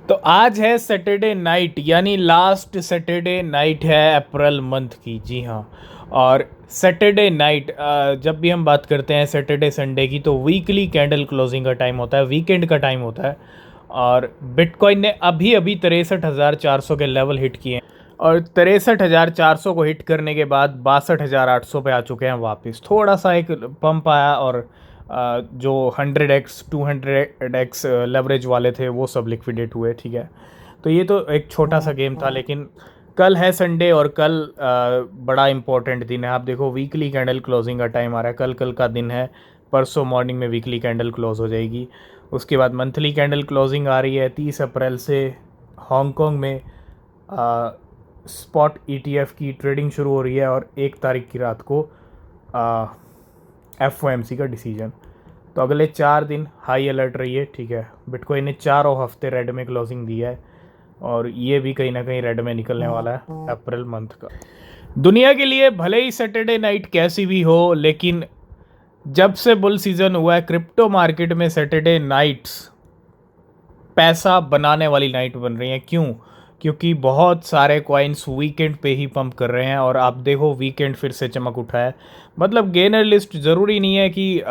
तो आज है सैटरडे नाइट, यानी लास्ट सैटरडे नाइट है अप्रैल मंथ की। जी हाँ। और सैटरडे नाइट, जब भी हम बात करते हैं सैटरडे संडे की, तो वीकली कैंडल क्लोजिंग का टाइम होता है, वीकेंड का टाइम होता है। और बिटकॉइन ने अभी अभी 63,400 के लेवल हिट किए हैं, और 63,400 को हिट करने के बाद 62,800 पे आ चुके हैं वापस। थोड़ा सा एक पंप आया, और जो 100x 200x लेवरेज वाले थे वो सब लिक्विडेट हुए। ठीक है, तो ये तो एक छोटा सा गेम था, लेकिन कल है संडे, और कल बड़ा इंपॉर्टेंट दिन है। आप देखो, वीकली कैंडल क्लोजिंग का टाइम आ रहा है, कल का दिन है। परसों मॉर्निंग में वीकली कैंडल क्लोज हो जाएगी। उसके बाद मंथली कैंडल क्लोजिंग आ रही है 30 अप्रैल से। हांगकांग में स्पॉट ETF की ट्रेडिंग शुरू हो रही है, और 1 तारीख की रात को FOMC का डिसीजन। तो अगले 4 दिन हाई अलर्ट रहिए। ठीक है, बिटकॉइन ने 4 हफ्ते रेड में क्लोजिंग दी है, और ये भी कहीं ना कहीं रेड में निकलने वाला है अप्रैल मंथ का। दुनिया के लिए भले ही सैटरडे नाइट कैसी भी हो, लेकिन जब से बुल सीजन हुआ है क्रिप्टो मार्केट में सैटरडे नाइट्स पैसा बनाने वाली नाइट बन रही हैं। क्यों? क्योंकि बहुत सारे कॉइन्स वीकेंड पे ही पंप कर रहे हैं, और आप देखो वीकेंड फिर से चमक उठा है। मतलब गेनर लिस्ट ज़रूरी नहीं है कि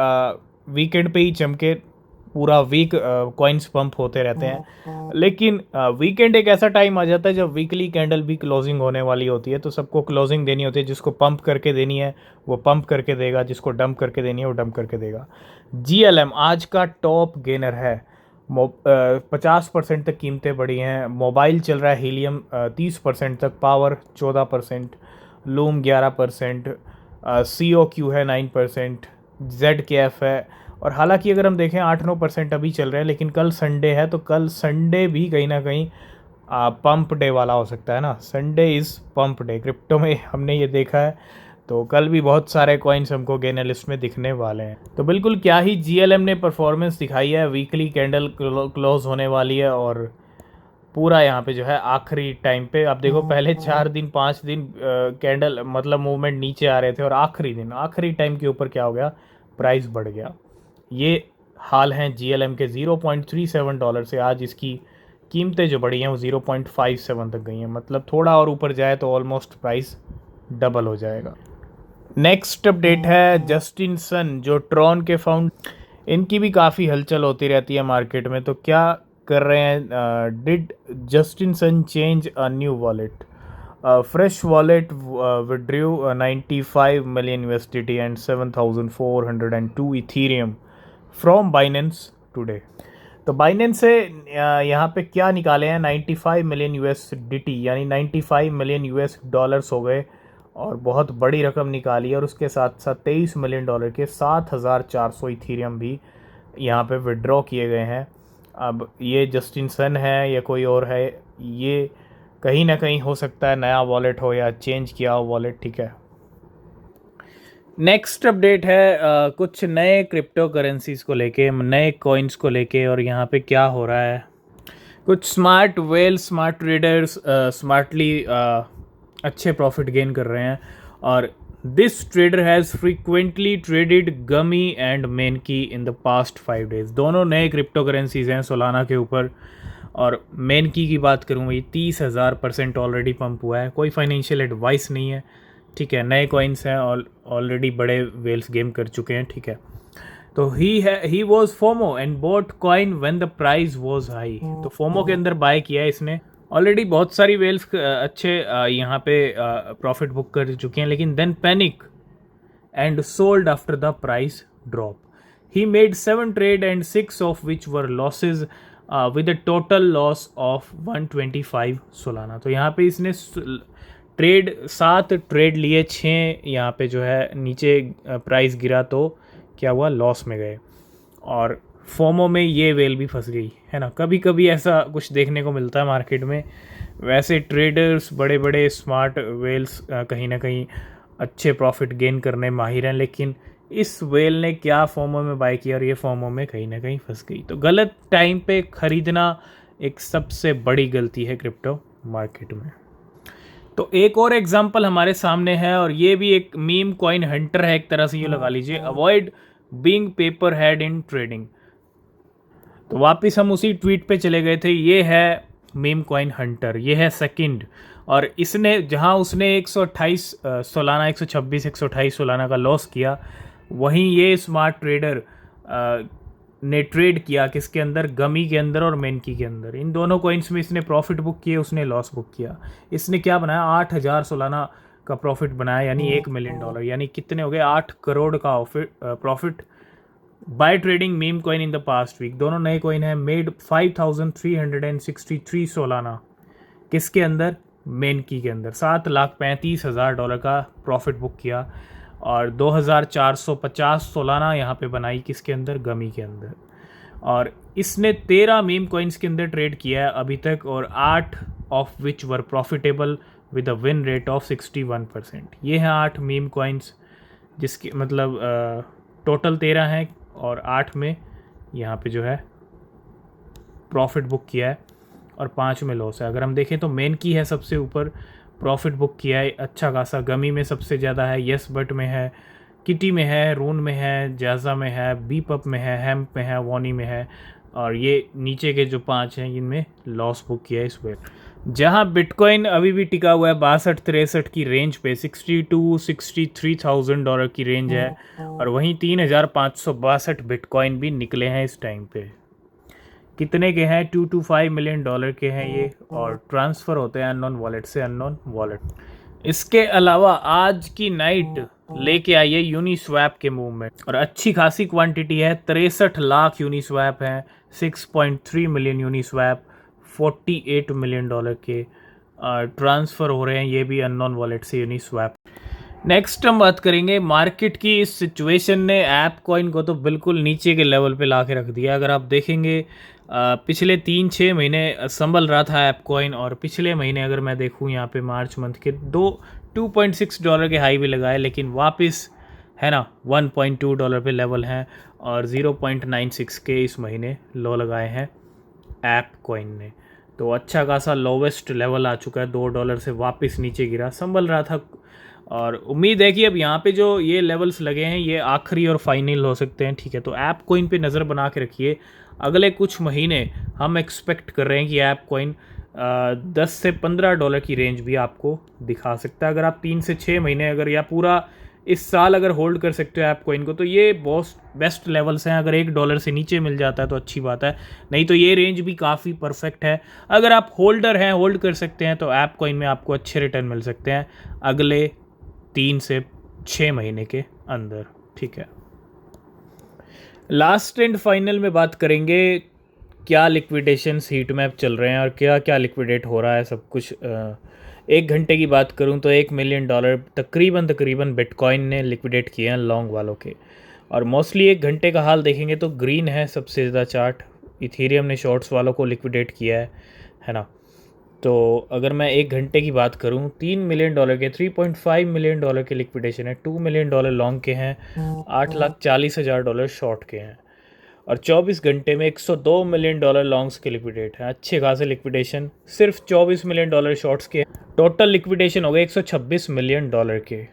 वीकेंड पे ही चमके, पूरा वीक कॉइन्स पंप होते रहते हैं। लेकिन वीकेंड एक ऐसा टाइम आ जाता है जब वीकली कैंडल भी क्लोजिंग होने वाली होती है, तो सबको क्लोजिंग देनी होती है। जिसको पंप करके देनी है वो पंप करके देगा, जिसको डंप करके देनी है वो डंप करके देगा। GLM आज का टॉप गेनर है। 50% तक कीमतें बढ़ी हैं। मोबाइल चल रहा है हीलियम 30% तक, पावर 14%, लूम 11%, COQ है 9%, ZKF है। और हालांकि अगर हम देखें 8-9% अभी चल रहे हैं, लेकिन कल संडे है, तो कल संडे भी कहीं ना कहीं पंप डे वाला हो सकता है ना। Sunday is pump day crypto में, हमने ये देखा है। तो कल भी बहुत सारे कॉइन्स हमको गेनर लिस्ट में दिखने वाले हैं। तो बिल्कुल क्या ही GLM ने परफॉर्मेंस दिखाई है। वीकली कैंडल क्लोज होने वाली है, और पूरा यहाँ पे जो है आखिरी टाइम पे आप देखो, पहले 4 दिन 5 दिन कैंडल मतलब मूवमेंट नीचे आ रहे थे, और आखिरी टाइम के ऊपर क्या हो गया, प्राइस बढ़ गया। ये हाल हैं GLM के। $0.37 से आज इसकी कीमतें जो बढ़ी हैं वो 0.57 तक गई हैं। मतलब थोड़ा और ऊपर जाए तो ऑलमोस्ट प्राइस डबल हो जाएगा। नेक्स्ट अपडेट है जस्टिन सन, जो ट्रॉन के इनकी भी काफ़ी हलचल होती रहती है मार्केट में। तो क्या कर रहे हैं, did Justin Sun change a new wallet, fresh wallet withdrew 95 million USDT and 7,402 Ethereum from Binance today. तो बाइनेंस से यहाँ पे क्या निकाले हैं, 95 million USDT, यानी 95 million US डॉलर्स हो गए, और बहुत बड़ी रकम निकाली है। और उसके साथ साथ $23 million के 7,400 इथीरियम भी यहाँ पे विड्रॉ किए गए हैं। अब ये जस्टिन सन है या कोई और है, ये कहीं ना कहीं हो सकता है नया वॉलेट हो या चेंज किया हो वॉलेट। ठीक है, नेक्स्ट अपडेट है कुछ नए क्रिप्टो करेंसीज को लेके, नए कॉइन्स को लेके, और यहाँ पे क्या हो रहा है। कुछ स्मार्ट ट्रेडर्स स्मार्टली अच्छे प्रॉफिट गेन कर रहे हैं। और this trader has frequently traded gummy and मेनकी इन द पास्ट 5 days। दोनों नए क्रिप्टो करेंसीज हैं सोलाना के ऊपर। और मेनकी की बात करूँ, ये 30,000% ऑलरेडी पंप हुआ है। कोई फाइनेंशियल एडवाइस नहीं है, ठीक है। नए कॉइन्स हैं, ऑलरेडी बड़े वेल्स गेम कर चुके हैं। ठीक है, तो he was FOMO and bought coin when the price was high. तो फोमो के अंदर बाय किया है इसने। ऑलरेडी बहुत सारी वेल्स अच्छे यहाँ पे प्रॉफिट बुक कर चुके हैं, लेकिन then panic and sold after the price drop. He made 7 trade and 6 of which were losses with a total loss of 125 Solana. तो यहाँ पे इसने 7 ट्रेड लिए, 6 यहाँ पे जो है नीचे प्राइस गिरा तो क्या हुआ, लॉस में गए। और फोमो में ये वेल भी फंस गई है ना। कभी कभी ऐसा कुछ देखने को मिलता है मार्केट में। वैसे ट्रेडर्स बड़े बड़े स्मार्ट वेल्स कहीं ना कहीं अच्छे प्रॉफिट गेन करने माहिर हैं, लेकिन इस वेल ने क्या फोमो में बाय किया, और ये फोमो में कहीं ना कहीं फंस गई। तो गलत टाइम पे ख़रीदना एक सबसे बड़ी गलती है क्रिप्टो मार्केट में। तो एक और एग्जांपल हमारे सामने है, और ये भी एक मीम कॉइन हंटर है एक तरह से, ये लगा लीजिए। Avoid being paper head in trading. तो वापस हम उसी ट्वीट पे चले गए थे। ये है मीम कॉइन हंटर, ये है सेकंड, और इसने जहां उसने 128 सालाना 126 128 सालाना का लॉस किया, वहीं ये स्मार्ट ट्रेडर ने ट्रेड किया किसके अंदर, गमी के अंदर और मेनकी के अंदर। इन दोनों कॉइन्स में इसने प्रॉफिट बुक किए, उसने लॉस बुक किया। इसने क्या बनाया, 8,000 सालाना का प्रॉफिट बनाया, यानी $1 मिलियन, यानी कितने हो गए, 8 करोड़ का profit by trading meme coin in the past week. दोनों नए कॉइन हैं। मेड 5,363 सोलाना, किसके अंदर, मेनकी के अंदर। $7,35,000 का प्रॉफिट बुक किया, और 2,450 सोलाना यहाँ पे बनाई किसके अंदर, गमी के अंदर। और इसने 13 मीम कॉइन्स के अंदर ट्रेड किया है अभी तक, और 8 of which were profitable with a win rate of 61%। ये हैं 8 मीम कॉइन्स, जिसके मतलब टोटल 13 हैं, और 8 में यहाँ पे जो है प्रॉफिट बुक किया है, और 5 में लॉस है। अगर हम देखें तो मेन की है सबसे ऊपर, प्रॉफिट बुक किया है अच्छा खासा, गमी में सबसे ज़्यादा है, यस बट में है, किटी में है, रून में है, जाजा में है, बीपअप में है, हेम्प में है, वॉनी में है, और ये नीचे के जो 5 हैं इनमें लॉस बुक किया है इस वे। जहाँ बिटकॉइन अभी भी टिका हुआ है 62-63 की रेंज पे, $62,000-63,000 की रेंज है, और वहीं 3,562 बिटकॉइन भी निकले हैं इस टाइम पे। कितने के हैं, $2 to 5 मिलियन के हैं ये, और ट्रांसफ़र होते हैं अननोन वॉलेट से अननोन वॉलेट। इसके अलावा आज की नाइट लेके आई है यूनिस्वैप के मूवमेंट, और अच्छी खासी क्वांटिटी है, 63 लाख यूनिस्वैप हैं, 6.3 मिलियन यूनिस्वैप, $48 मिलियन के ट्रांसफ़र हो रहे हैं, ये भी अननोन वॉलेट से यूनिस्वैप। नेक्स्ट हम बात करेंगे मार्केट की। इस सिचुएशन ने ऐप कॉइन को तो बिल्कुल नीचे के लेवल पे ला के रख दिया। अगर आप देखेंगे पिछले 3-6 महीने संभल रहा था ऐप कॉइन, और पिछले महीने अगर मैं देखूँ यहाँ पे मार्च मंथ के $2.6 के हाई भी लगाए, लेकिन वापस है ना $1.2 पे लेवल हैं, और 0.96 के इस महीने लो लगाए हैं ऐप कॉइन ने। तो अच्छा खासा लोवेस्ट लेवल आ चुका है, $2 से वापस नीचे गिरा, संभल रहा था, और उम्मीद है कि अब यहाँ पे जो ये लेवल्स लगे हैं ये आखिरी और फाइनल हो सकते हैं। ठीक है, तो ऐप कॉइन पे नज़र बना के रखिए। अगले कुछ महीने हम एक्सपेक्ट कर रहे हैं कि ऐप कॉइन $10 से $15 की रेंज भी आपको दिखा सकता है। अगर आप 3 से 6 महीने अगर या पूरा इस साल अगर होल्ड कर सकते हो ऐप कॉइन को, तो ये बहुत बेस्ट लेवल्स हैं। अगर $1 से नीचे मिल जाता है तो अच्छी बात है, नहीं तो ये रेंज भी काफ़ी परफेक्ट है। अगर आप होल्डर हैं, होल्ड कर सकते हैं, तो ऐप कॉइन में आपको अच्छे रिटर्न मिल सकते हैं अगले 3 से 6 महीने के अंदर। ठीक है, लास्ट एंड फाइनल में बात करेंगे क्या लिक्विडेशन हीट मैप चल रहे हैं और क्या क्या लिक्विडेट हो रहा है सब कुछ। 1 घंटे की बात करूं तो $1 मिलियन तकरीबन बिटकॉइन ने लिक्विडेट किए हैं लॉन्ग वालों के, और मोस्टली 1 घंटे का हाल देखेंगे तो ग्रीन है सबसे ज़्यादा चार्ट। इथेरियम ने शॉर्ट्स वालों को लिक्विडेट किया है ना। तो अगर मैं 1 घंटे की बात करूं, $3 मिलियन के, $3.5 मिलियन के लिक्विडेशन है, $2 मिलियन लॉन्ग के हैं, $8,40,000 शॉर्ट के हैं, और 24 घंटे में $102 मिलियन लॉन्ग्स के लिक्विडेट हैं। अच्छे खासे लिक्विडेशन, सिर्फ $24 मिलियन शॉर्ट्स के, टोटल लिक्विडेशन हो गए $126 मिलियन के।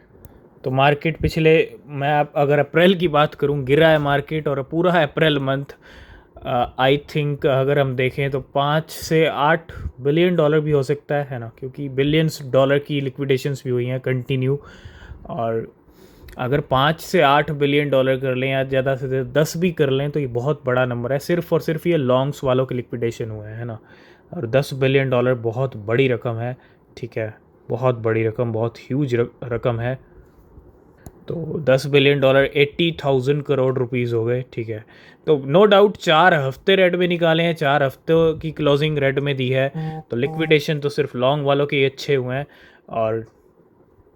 तो मार्केट पिछले, मैं अगर अप्रैल की बात करूं, गिरा है मार्केट, और पूरा अप्रैल मंथ आई थिंक अगर हम देखें तो $5 से $8 बिलियन भी हो सकता है ना, क्योंकि बिलियंस डॉलर की लिक्विडेशंस भी हुई हैं कंटिन्यू। और अगर $5 से $8 बिलियन कर लें या ज़्यादा से ज़्यादा 10 भी कर लें तो ये बहुत बड़ा नंबर है। सिर्फ और सिर्फ ये लॉन्ग्स वालों के लिक्विडेशन हुए हैं ना, और $10 बिलियन बहुत बड़ी रकम है। ठीक है, बहुत बड़ी रकम, बहुत ह्यूज रकम है। तो $10 बिलियन 80,000 करोड़ रुपीज़ हो गए। ठीक है, तो नो डाउट 4 हफ्ते रेड में निकाले हैं, 4 हफ्तों की क्लोजिंग रेड में दी है, तो लिक्विडेशन तो सिर्फ लॉन्ग वालों के अच्छे हुए हैं, और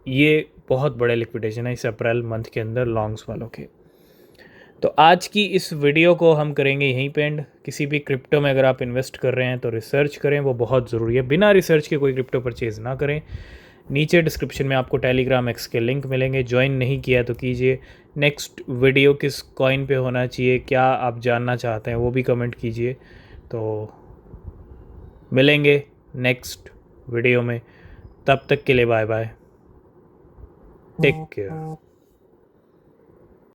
ये बहुत बड़े लिक्विडेशन है इस अप्रैल मंथ के अंदर लॉन्ग्स वालों के। तो आज की इस वीडियो को हम करेंगे यहीं पे एंड। किसी भी क्रिप्टो में अगर आप इन्वेस्ट कर रहे हैं तो रिसर्च करें, वो बहुत ज़रूरी है। बिना रिसर्च के कोई क्रिप्टो परचेज़ ना करें। नीचे डिस्क्रिप्शन में आपको टेलीग्राम एक्स के लिंक मिलेंगे, ज्वाइन नहीं किया तो कीजिए। नेक्स्ट वीडियो किस कॉइन पे होना चाहिए, क्या आप जानना चाहते हैं, वो भी कमेंट कीजिए। तो मिलेंगे नेक्स्ट वीडियो में, तब तक के लिए बाय बाय, टेक केयर।